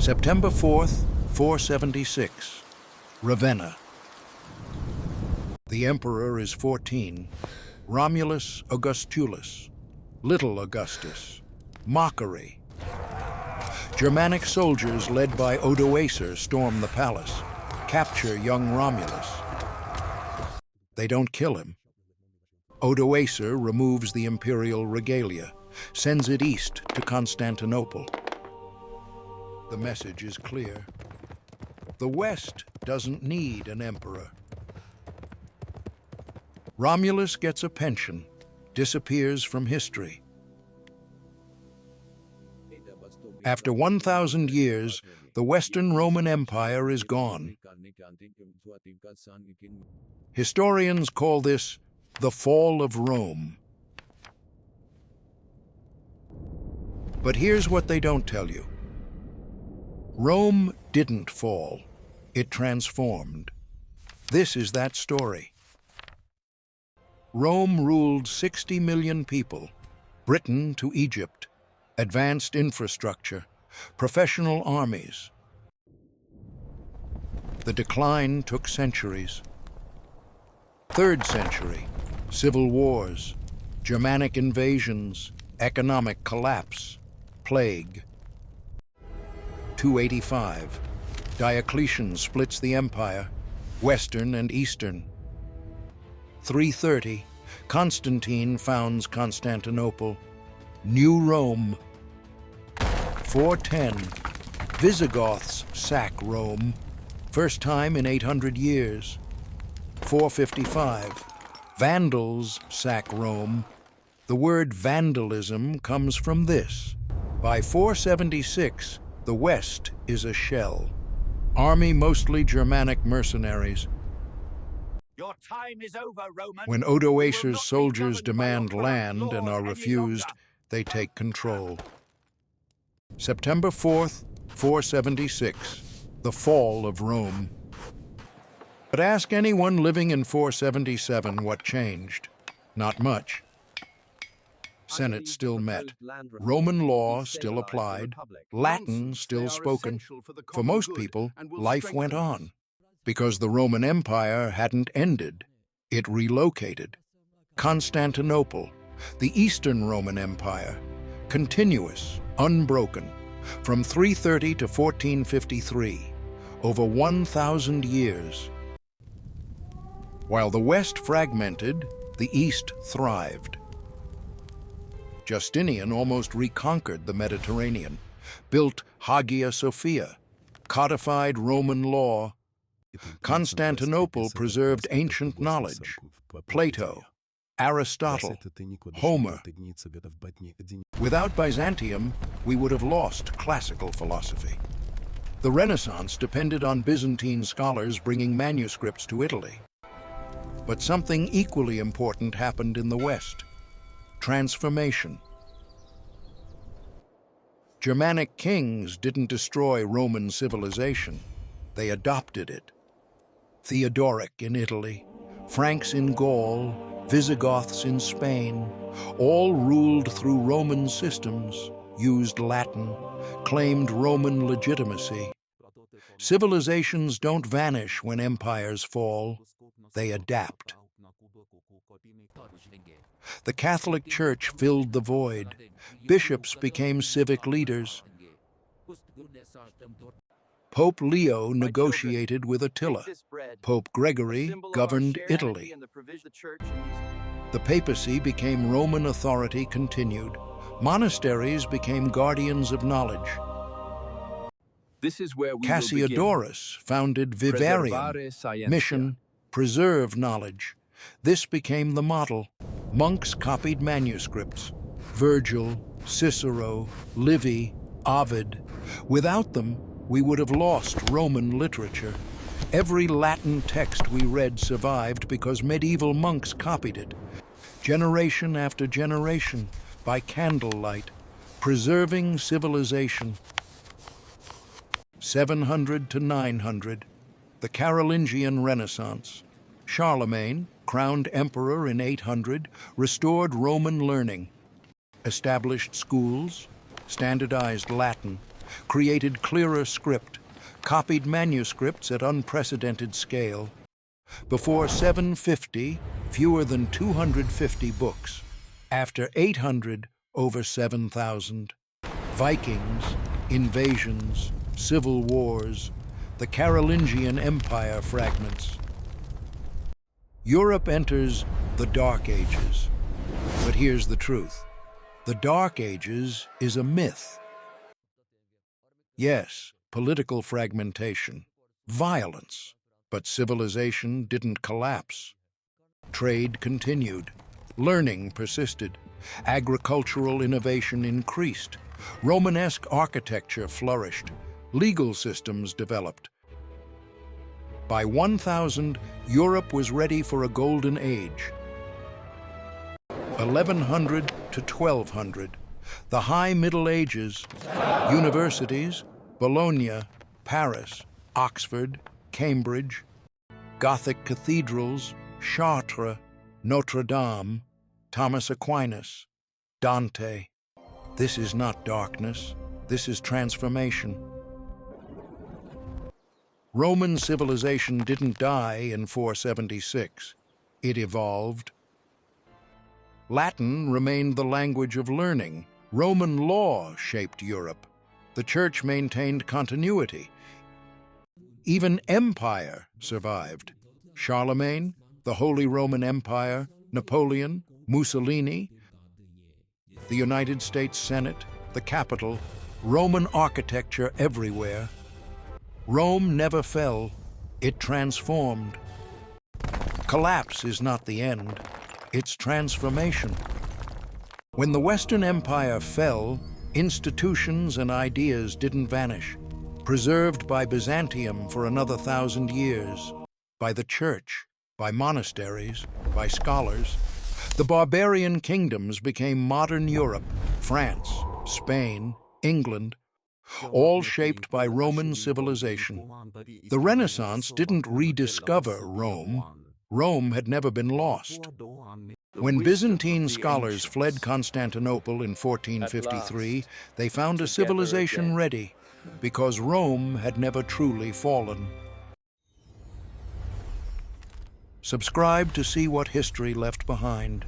September 4th, 476, Ravenna. The emperor is 14, Romulus Augustulus, Little Augustus, mockery. Germanic soldiers led by Odoacer storm the palace, capture young Romulus. They don't kill him. Odoacer removes the imperial regalia, sends it east to Constantinople. The message is clear. The West doesn't need an emperor. Romulus gets a pension, disappears from history. After 1,000 years, the Western Roman Empire is gone. Historians call this the fall of Rome. But here's what they don't tell you. Rome didn't fall. It transformed. This is that story. Rome ruled 60 million people, Britain to Egypt, advanced infrastructure, professional armies. The decline took centuries. 3rd century, civil wars, Germanic invasions, economic collapse, plague. 285, Diocletian splits the empire, Western and Eastern. 330, Constantine founds Constantinople, New Rome. 410, Visigoths sack Rome, first time in 800 years. 455, Vandals sack Rome. The word vandalism comes from this. By 476, the West is a shell. Army mostly Germanic mercenaries. Your time is over, Roman. When Odoacer's soldiers demand land and are refused, they take control. September 4th, 476, the fall of Rome. But ask anyone living in 477 what changed. Not much. Senate still met. Roman law still applied. Latin still spoken. For most people, life went on. Because the Roman Empire hadn't ended. It relocated. Constantinople, the Eastern Roman Empire, continuous, unbroken, from 330 to 1453, over 1,000 years. While the West fragmented, the East thrived. Justinian almost reconquered the Mediterranean, built Hagia Sophia, codified Roman law. Constantinople preserved ancient knowledge, Plato, Aristotle, Homer. Without Byzantium, we would have lost classical philosophy. The Renaissance depended on Byzantine scholars bringing manuscripts to Italy. But something equally important happened in the West. Transformation. Germanic kings didn't destroy Roman civilization. They adopted it. Theodoric in Italy, Franks in Gaul, Visigoths in Spain, all ruled through Roman systems, used Latin, claimed Roman legitimacy. Civilizations don't vanish when empires fall. They adapt. The Catholic Church filled the void. Bishops became civic leaders. Pope Leo negotiated with Attila. Pope Gregory governed Italy. The papacy became Roman authority continued. Monasteries became guardians of knowledge. This is where we Cassiodorus founded Vivarium, mission, preserve knowledge. This became the model. Monks copied manuscripts. Virgil, Cicero, Livy, Ovid. Without them, we would have lost Roman literature. Every Latin text we read survived because medieval monks copied it. Generation after generation, by candlelight, preserving civilization. 700 to 900, the Carolingian Renaissance. Charlemagne, crowned emperor in 800, restored Roman learning, established schools, standardized Latin, created clearer script, copied manuscripts at unprecedented scale. Before 750, fewer than 250 books. After 800, over 7,000. Vikings, invasions, civil wars, the Carolingian Empire fragments. Europe enters the Dark Ages. But here's the truth. The Dark Ages is a myth. Yes, political fragmentation, violence, but civilization didn't collapse. Trade continued, learning persisted, agricultural innovation increased, Romanesque architecture flourished, legal systems developed. By 1000, Europe was ready for a golden age. 1100 to 1200, the High Middle Ages, universities, Bologna, Paris, Oxford, Cambridge, Gothic cathedrals, Chartres, Notre Dame, Thomas Aquinas, Dante. This is not darkness, this is transformation. Roman civilization didn't die in 476. It evolved. Latin remained the language of learning. Roman law shaped Europe. The Church maintained continuity. Even empire survived. Charlemagne, the Holy Roman Empire, Napoleon, Mussolini, the United States Senate, the Capitol, Roman architecture everywhere. Rome never fell, it transformed. Collapse is not the end, it's transformation. When the Western Empire fell, institutions and ideas didn't vanish, preserved by Byzantium for another 1,000 years, by the Church, by monasteries, by scholars. The barbarian kingdoms became modern Europe, France, Spain, England, all shaped by Roman civilization. The Renaissance didn't rediscover Rome. Rome had never been lost. When Byzantine scholars fled Constantinople in 1453, they found a civilization ready, because Rome had never truly fallen. Subscribe to see what history left behind.